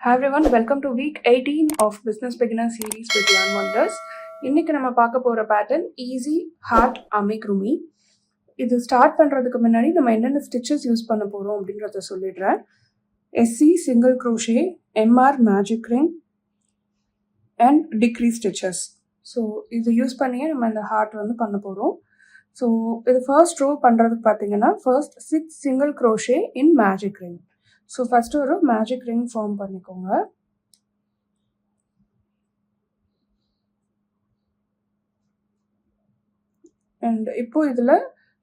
Hi everyone, welcome to week 18 of Business Beginner series with Learn Wonders. இன்னைக்கு நம்ம பார்க்க போற பேட்டர்ன் ஈஸி ஹார்ட் அமிக்ருமி. இது ஸ்டார்ட் பண்றதுக்கு முன்னாடி நம்ம என்னென்ன ஸ்டிச்சஸ் யூஸ் பண்ண போறோம் அப்படின்றத சொல்லிடுறேன். SC single crochet, MR magic ring and decrease stitches. So இது யூஸ் பண்ணியே நம்ம இந்த ஹார்ட் வந்து பண்ண போகிறோம். ஸோ இது ஃபர்ஸ்ட் ரோ பண்ணுறதுக்கு பார்த்தீங்கன்னா ஃபர்ஸ்ட் 6 சிங்கிள் க்ரோஷே இன் மேஜிக் ரிங். ஸோ ஃபஸ்ட்டு ஒரு மேஜிக் ரிங் ஃபார்ம் பண்ணிக்கோங்க. அண்ட் இப்போ இதில்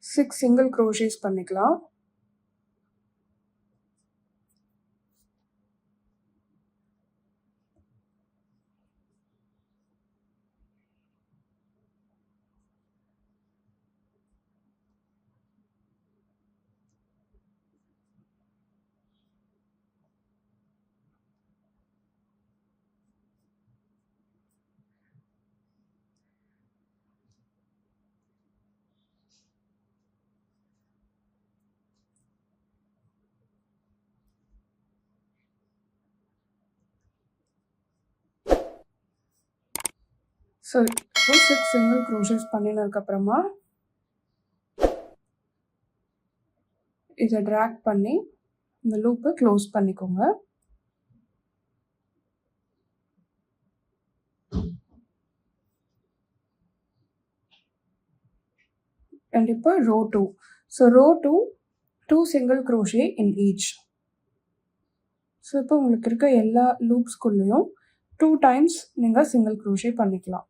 6 சிங்கிள் க்ரோஷேஸ் பண்ணிக்கலாம். ஸோ இப்போ 6 சிங்கிள் க்ரோஷேஸ் பண்ணினதுக்கப்புறமா இதை ட்ராக் பண்ணி இந்த லூப்பை க்ளோஸ் பண்ணிக்கோங்க. அண்ட் இப்போ row 2. So row 2 single crochet in each. So இப்போ உங்களுக்கு இருக்க எல்லா லூப்ஸ்குள்ளேயும் 2 டைம்ஸ் நீங்கள் சிங்கிள் க்ரோஷே பண்ணிக்கலாம்.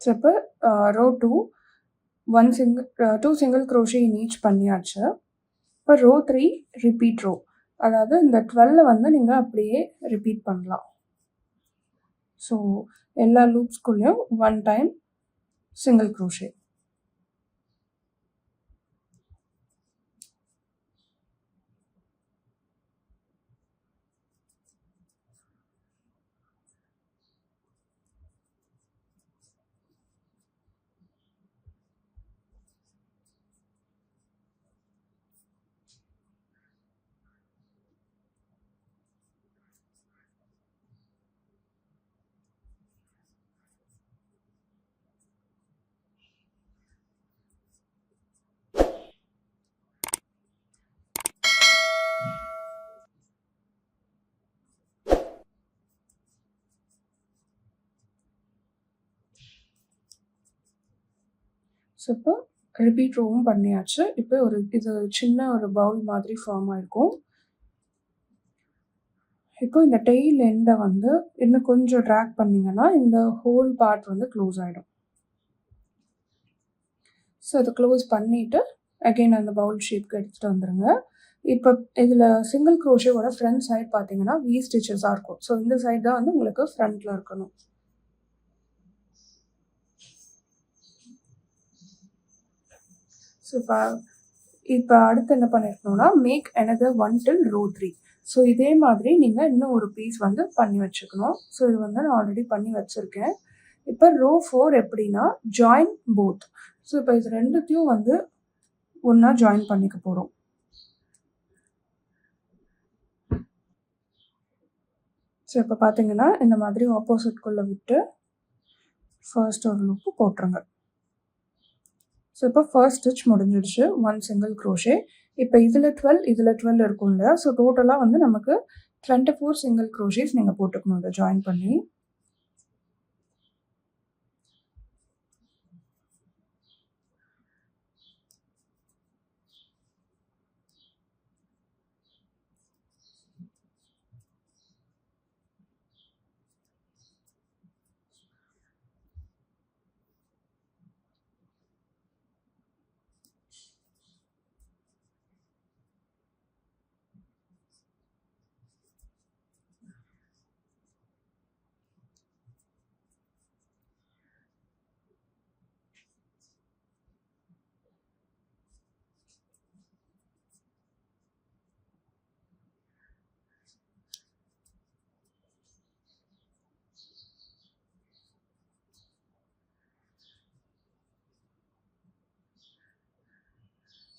ஸோ இப்போ row 2 single crochet in each பண்ணியாச்சு. இப்போ ரோ 3 ரிப்பீட் ரோ, அதாவது இந்த 12 வந்து நீங்கள் அப்படியே ரிப்பீட் பண்ணலாம். ஸோ எல்லா லூப்ஸ்குள்ளேயும் 1 டைம் சிங்கிள் க்ரோஷே. ஸோ இப்போ ரிப்பீட் ரோவும் பண்ணியாச்சு. இப்போ இது சின்ன ஒரு பவுல் மாதிரி ஃபார்ம் ஆயிருக்கும். இப்போ இந்த டெய்ல் எண்டை வந்து இன்னும் கொஞ்சம் ட்ராக் பண்ணிங்கன்னா இந்த ஹோல் பார்ட் வந்து க்ளோஸ் ஆகிடும். ஸோ அதை க்ளோஸ் பண்ணிவிட்டு அகெயின் அந்த பவுல் ஷேப்க்கு எடுத்துகிட்டு வந்துடுங்க. இப்போ இதில் சிங்கிள் க்ரோஷேவோட ஃப்ரண்ட் சைட் பார்த்தீங்கன்னா வி ஸ்டிச்சஸாக இருக்கும். ஸோ இந்த சைட் தான் வந்து உங்களுக்கு ஃப்ரண்ட்டில் இருக்கணும். ஸோ இப்போ அடுத்து என்ன பண்ணிருக்கணும்னா make another 1 till row 3. So இதே மாதிரி நீங்கள் இன்னும் ஒரு பீஸ் வந்து பண்ணி வச்சுக்கணும். ஸோ இது வந்து நான் ஆல்ரெடி பண்ணி வச்சுருக்கேன். இப்போ ரோ 4 எப்படின்னா ஜாயின் போத். ஸோ இப்போ இது ரெண்டுத்தையும் வந்து ஒன்றா ஜாயின் பண்ணிக்க போகிறோம். ஸோ இப்போ பார்த்தீங்கன்னா இந்த மாதிரி ஆப்போசிட்குள்ளே விட்டு ஃபர்ஸ்ட் ஒரு லூப்பு போட்டுருங்க. ஸோ இப்போ ஃபர்ஸ்ட் ஸ்டிச் முடிஞ்சிடுச்சு, 1 சிங்கிள் க்ரோஷே. இப்போ இதில் 12 இதில் 12 இருக்கும் இல்லையா? ஸோ டோட்டலாக வந்து நமக்கு 24 சிங்கிள் க்ரோஷேஸ் நீங்கள் போட்டுக்கணும் இதை ஜாயின் பண்ணி.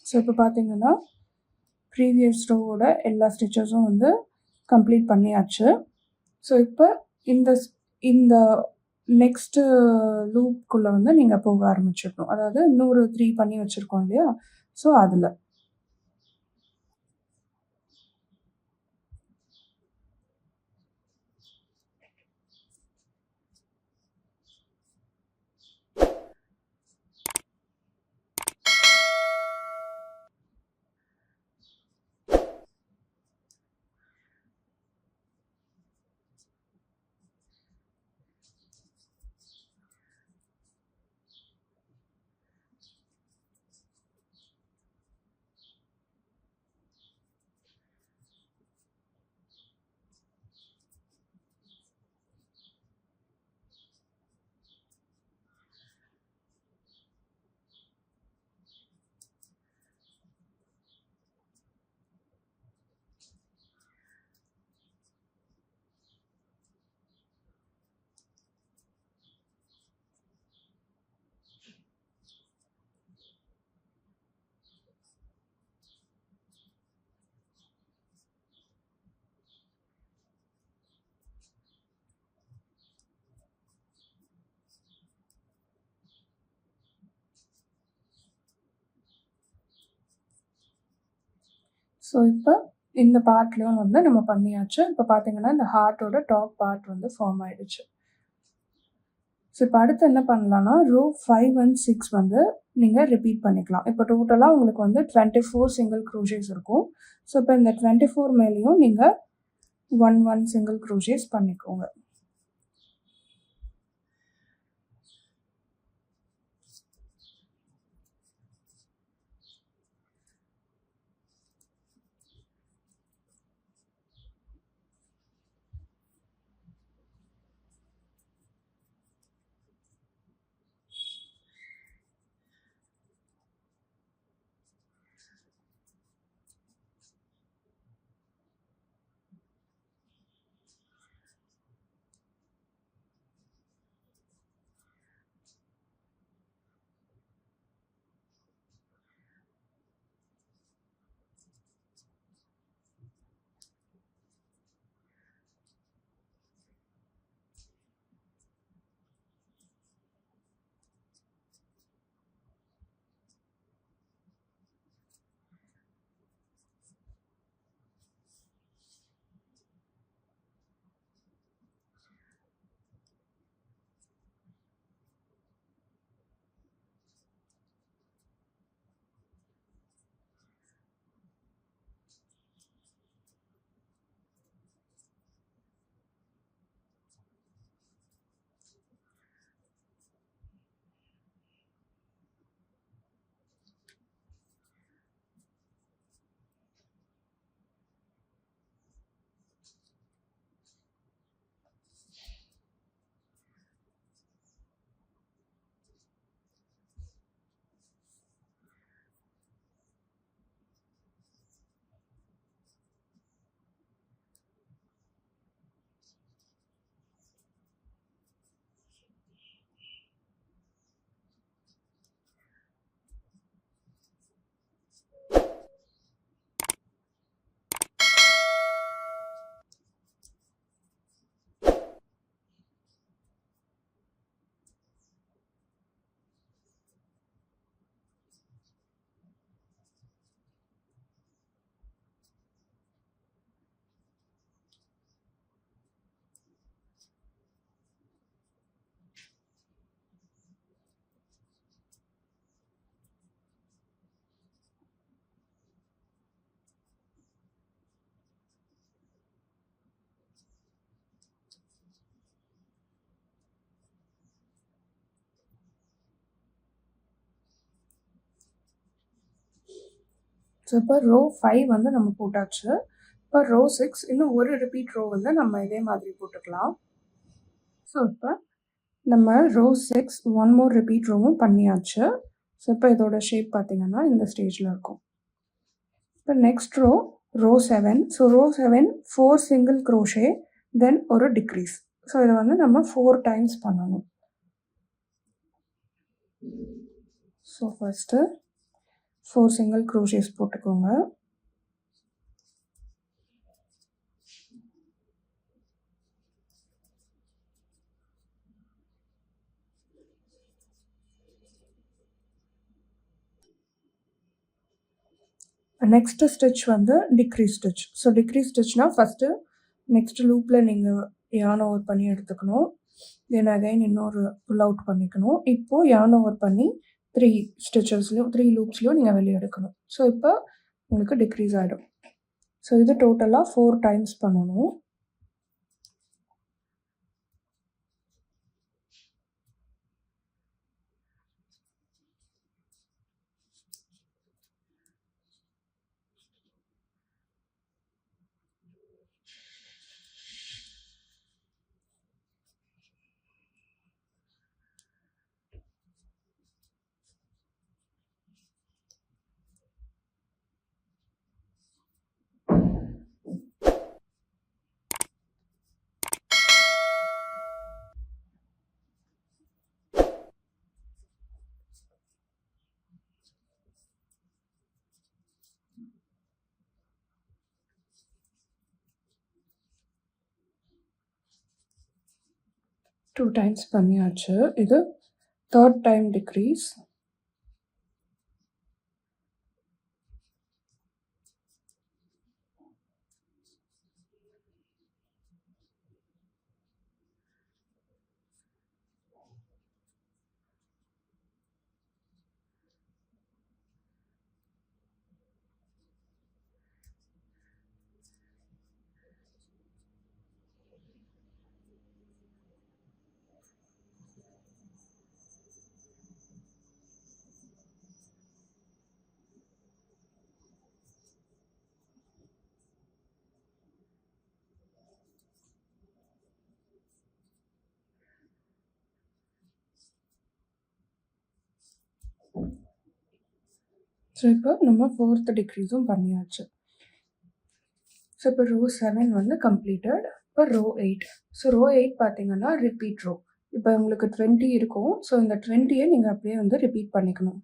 ஸோ இப்போ பார்த்தீங்கன்னா ப்ரீவியஸ் ரோவோட எல்லா ஸ்டிச்சஸும் வந்து கம்ப்ளீட் பண்ணியாச்சு. ஸோ இப்போ இந்த இந்த நெக்ஸ்ட்டு லூப்குள்ளே வந்து நீங்கள் போக ஆரம்பிச்சிடணும். அதாவது இன்னொரு 3 பண்ணி வச்சுருக்கோம் இல்லையா? ஸோ அதில் ஸோ இப்போ இந்த பார்ட்லேயும் வந்து நம்ம பண்ணியாச்சு. இப்போ பார்த்தீங்கன்னா இந்த ஹார்ட்டோட டாப் பார்ட் வந்து ஃபார்ம் ஆகிடுச்சு. ஸோ இப்போ அடுத்து என்ன பண்ணலான்னா ரோ 5 and 6 வந்து நீங்கள் ரிப்பீட் பண்ணிக்கலாம். இப்போ டோட்டலாக உங்களுக்கு வந்து 24 சிங்கிள் க்ரோஷேஸ் இருக்கும். ஸோ இப்போ இந்த 24 மேலேயும் நீங்கள் 1 சிங்கிள் க்ரோஷேஸ் பண்ணிக்கோங்க. ஸோ இப்போ ரோ 5 வந்து நம்ம போட்டாச்சு. இப்போ ரோ 6 இன்னும் ஒரு ரிப்பீட் ரோ வந்து நம்ம இதே மாதிரி போட்டுக்கலாம். ஸோ இப்போ நம்ம ரோ 6 ஒன் மோர் ரிப்பீட் ரோவும் பண்ணியாச்சு. ஸோ இப்போ இதோட ஷேப் பார்த்தீங்கன்னா இந்த ஸ்டேஜில் இருக்கும். இப்போ next row 7. So row 7 4 single crochet then ஒரு டிக்ரீஸ். ஸோ இதை வந்து நம்ம 4 டைம்ஸ் பண்ணணும். ஸோ ஃபஸ்ட்டு 4 சிங்கிள் க்ரோஷேஸ் போட்டுக்கோங்க. நெக்ஸ்ட்டு ஸ்டிச் வந்து டிக்ரீஸ் ஸ்டிச். ஸோ டிக்ரீஸ் ஸ்டிச்னால் ஃபஸ்ட்டு நெக்ஸ்ட் லூப்பில் நீங்கள் yarn ஓவர் பண்ணி எடுத்துக்கணும். தென் அகைன் இன்னொரு புல் அவுட் பண்ணிக்கணும். இப்போது yarn ஓவர் பண்ணி 3 ஸ்டிச்சஸ்லையும் 3 லூப்ஸ்லையும் நீங்கள் வெளியே எடுக்கணும். ஸோ இப்போ உங்களுக்கு டிக்ரீஸ் ஆகிடும். ஸோ இது டோட்டலாக 4 டைம்ஸ் பண்ணணும். டூ டைம்ஸ் பண்ணியாச்சு. இது தேர்ட் டைம் டிக்ரீஸ். ஸோ இப்போ நம்ம 4th டிக்ரீஸும் பண்ணியாச்சு. ஸோ இப்போ ரோ 7 வந்து கம்ப்ளீட்டட். இப்போ ரோ 8. ஸோ ரோ 8 பார்த்தீங்கன்னா ரிப்பீட் ரோ. இப்போ உங்களுக்கு 20 இருக்கும். ஸோ இந்த 20யை நீங்கள் அப்படியே வந்து ரிப்பீட் பண்ணிக்கணும்.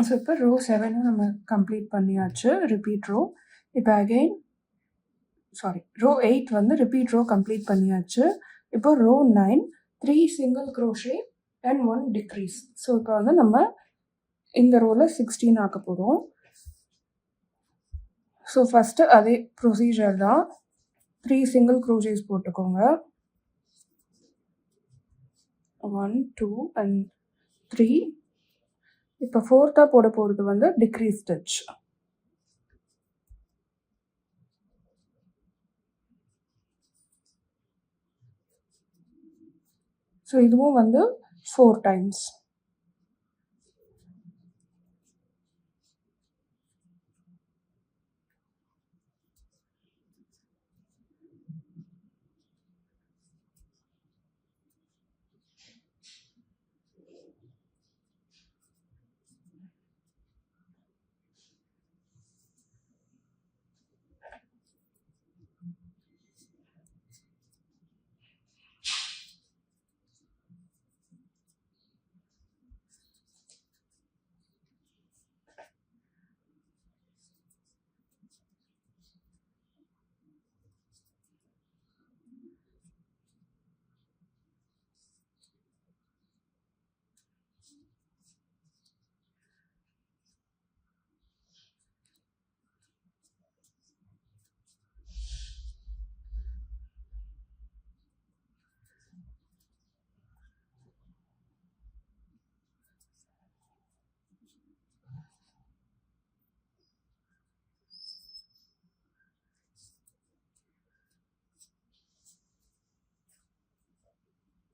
ஸோ இப்போ ரோ 7 நம்ம கம்ப்ளீட் பண்ணியாச்சு ரிப்பீட் ரோ. இப்போ அகெயின் ரோ 8 வந்து ரிப்பீட் ரோ கம்ப்ளீட் பண்ணியாச்சு. இப்போ row 9 3 single crochet and 1 decrease. So இப்போ வந்து நம்ம இந்த ரோவில் 16 ஆக்க போகிறோம். ஸோ ஃபஸ்ட்டு அதே ப்ரொசீஜர் தான். 3 சிங்கிள் க்ரோஷேஸ் போட்டுக்கோங்க. 1 2 அண்ட் 3. இப்போ 4th போட போகிறது வந்து டிக்ரீஸ் ஸ்டிச். ஸோ இதுவும் வந்து 4 டைம்ஸ்.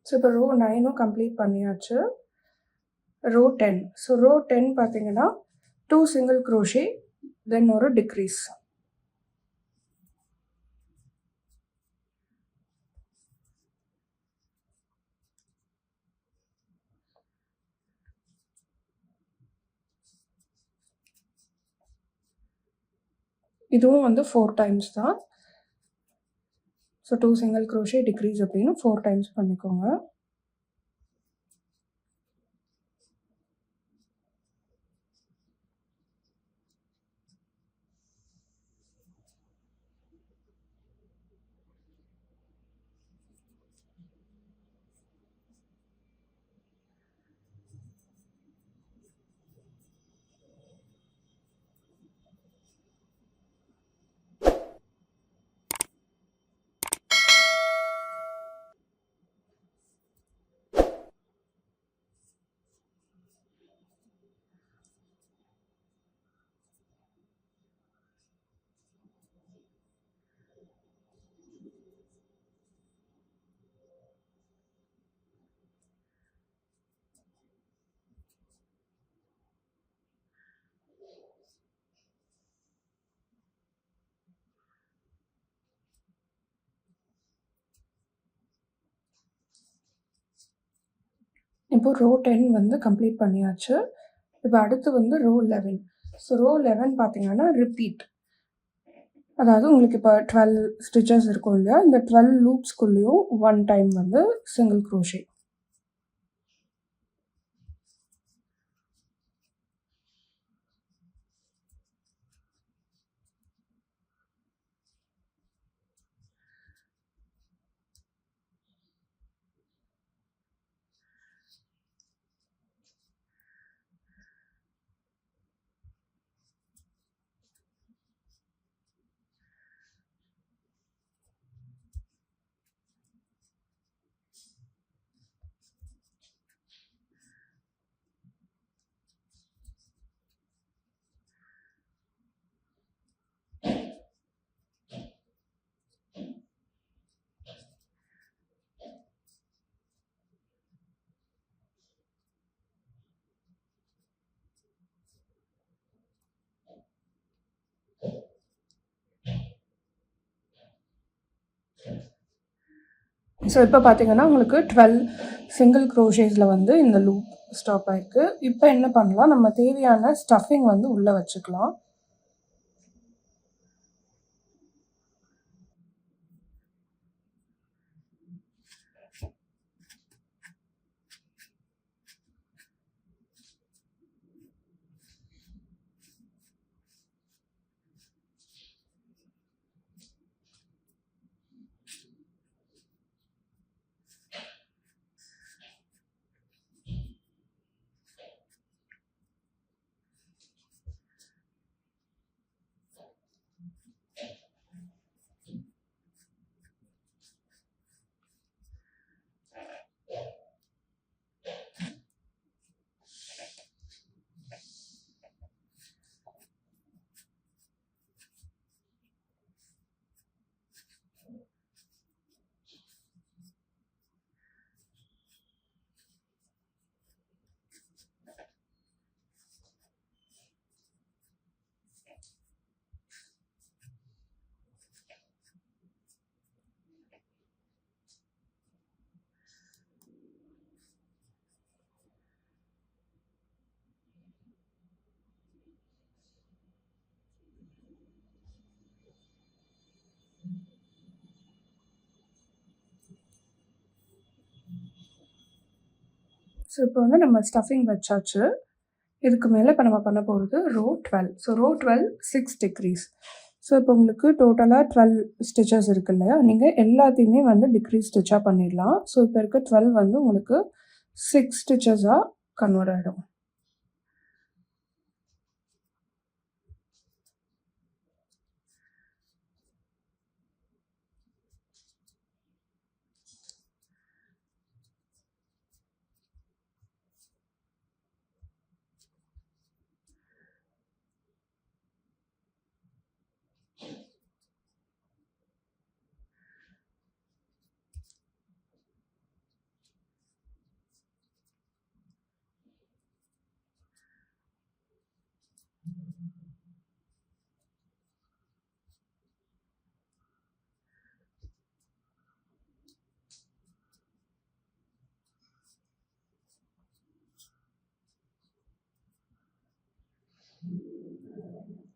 ஸோ இப்போ ரோ 9 கம்ப்ளீட் பண்ணியாச்சு. ரோ 10. ஸோ ரோ 10 பார்த்தீங்கன்னா 2 சிங்கிள் க்ரோஷே தென் ஒரு டிக்ரீஸ். இதுவும் வந்து 4 டைம்ஸ் தான். ஸோ 2 சிங்கிள் க்ரோஷே டிக்ரீஸ் அப்படின்னு 4 டைம்ஸ் பண்ணிக்கோங்க. இப்போ ரோ 10 வந்து கம்ப்ளீட் பண்ணியாச்சு. இப்போ அடுத்து வந்து ரோ 11. ஸோ ரோ 11 பார்த்தீங்கன்னா ரிப்பீட். அதாவது உங்களுக்கு இப்போ 12 ஸ்டிச்சஸ் இருக்கும் இல்லையா, இந்த 12 லூப்ஸ்குள்ளேயும் 1 டைம் வந்து சிங்கிள் க்ரோஷே. ஸோ இப்போ பார்த்தீங்கன்னா உங்களுக்கு 12 சிங்கிள் க்ரோஷேஸில் வந்து இந்த லூப் ஸ்டாப் ஆயிருக்கு. இப்போ என்ன பண்ணலாம், நம்ம தேவையான ஸ்டஃபிங் வந்து உள்ளே வச்சுக்கலாம். ஸோ இப்போ வந்து நம்ம ஸ்டஃபிங் வச்சாச்சு. இதுக்கு மேலே இப்போ நம்ம பண்ண போகிறது row 12. So row 12 6 decrease. So இப்போ உங்களுக்கு டோட்டலாக 12 ஸ்டிச்சஸ் இருக்கு இல்லையா, நீங்கள் எல்லாத்தையுமே வந்து டிக்ரீஸ் ஸ்டிச்சாக பண்ணிடலாம். ஸோ இப்போ இருக்க 12 வந்து உங்களுக்கு 6 ஸ்டிச்சஸாக கன்வெர்ட் ஆகிடும்.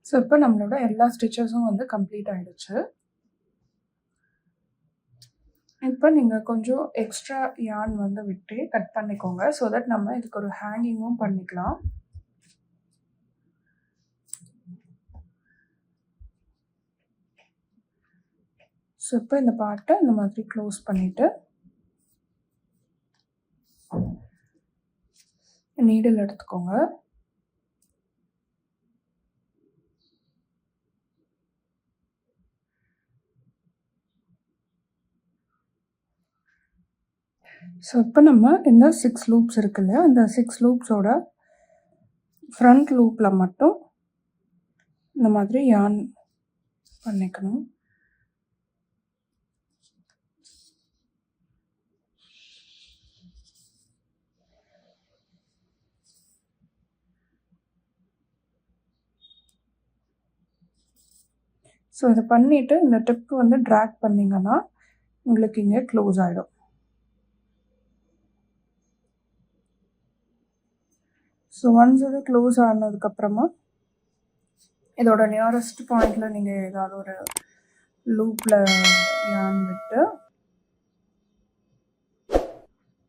ஸோ இப்போ நம்மளோட எல்லா ஸ்டிச்சஸும் வந்து கம்ப்ளீட் ஆகிடுச்சு. இப்போ நீங்கள் கொஞ்சம் எக்ஸ்ட்ரா யான் வந்து விட்டு கட் பண்ணிக்கோங்க. ஸோ தட் நம்ம இதுக்கு ஒரு ஹேங்கிங்கும் பண்ணிக்கலாம். ஸோ இப்போ இந்த பார்ட்டை இந்த மாதிரி க்ளோஸ் பண்ணிவிட்டு நீடில் எடுத்துக்கோங்க. ஸோ இப்போ நம்ம இந்த 6 லூப்ஸ் இருக்கு இல்லையா, இந்த 6 லூப்ஸோட ஃப்ரண்ட் லூப்பில் மட்டும் இந்த மாதிரி யான் பண்ணிக்கணும். ஸோ இதை பண்ணிவிட்டு இந்த டிப் வந்து ட்ராக் பண்ணிங்கன்னா உங்களுக்கு இங்கே க்ளோஸ் ஆகிடும். ஸோ ஒன்ஸ் இது க்ளோஸ் ஆனதுக்கப்புறமா இதோட நியரஸ்ட் பாயிண்டில் நீங்கள் ஏதாவது ஒரு லூப்பில் யான் விட்டு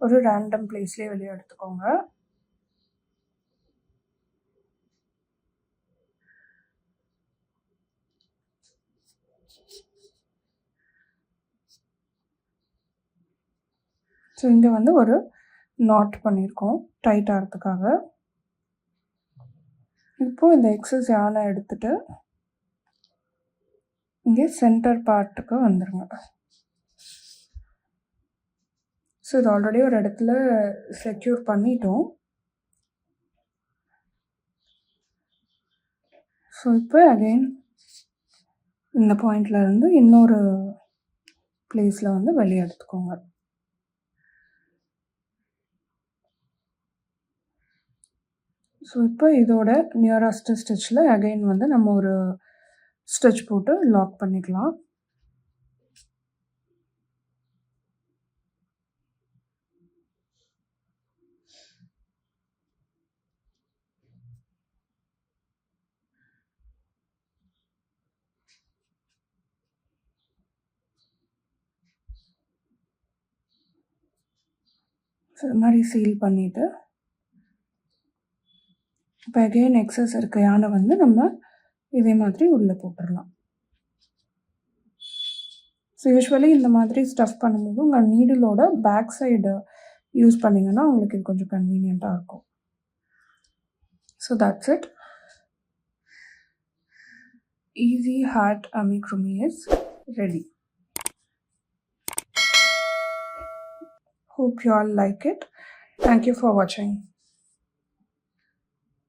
ஒரு ரேண்டம் பிளேஸ்லேயே வெளியே எடுத்துக்கோங்க. ஸோ இங்கே வந்து ஒரு நாட் பண்ணியிருக்கோம் டைட் ஆகிறதுக்காக. இப்போது இந்த எக்ஸஸ் யானை எடுத்துகிட்டு இங்கே சென்டர் பார்ட்டுக்கு வந்துடுங்க. ஸோ இது ஆல்ரெடி ஒரு இடத்துல செக்யூர் பண்ணிட்டோம். ஸோ இப்போ அகெயின் இந்த பாயிண்டில் இருந்து இன்னொரு பிளேஸில் வந்து வெளியே எடுத்துக்கோங்க. ஸோ இப்போ இதோட நியரஸ்ட் ஸ்டிச்சில் அகெயின் வந்து நம்ம ஒரு ஸ்டிச் போட்டு லாக் பண்ணிக்கலாம். ஸோ இது மாதிரி சீல் பண்ணிவிட்டு இப்போ அகெயின் எக்ஸஸ் இருக்க யானை வந்து நம்ம இதே மாதிரி உள்ளே போட்டுடலாம். ஸோ யூஸ்வலி இந்த மாதிரி ஸ்டஃப் பண்ணும்போது உங்கள் நீடிலோட பேக் சைடு யூஸ் பண்ணிங்கன்னா உங்களுக்கு இது கொஞ்சம் கன்வீனியண்ட்டாக இருக்கும். So that's it. Easy heart amigurumi is ready. Hope you all like it. Thank you for watching.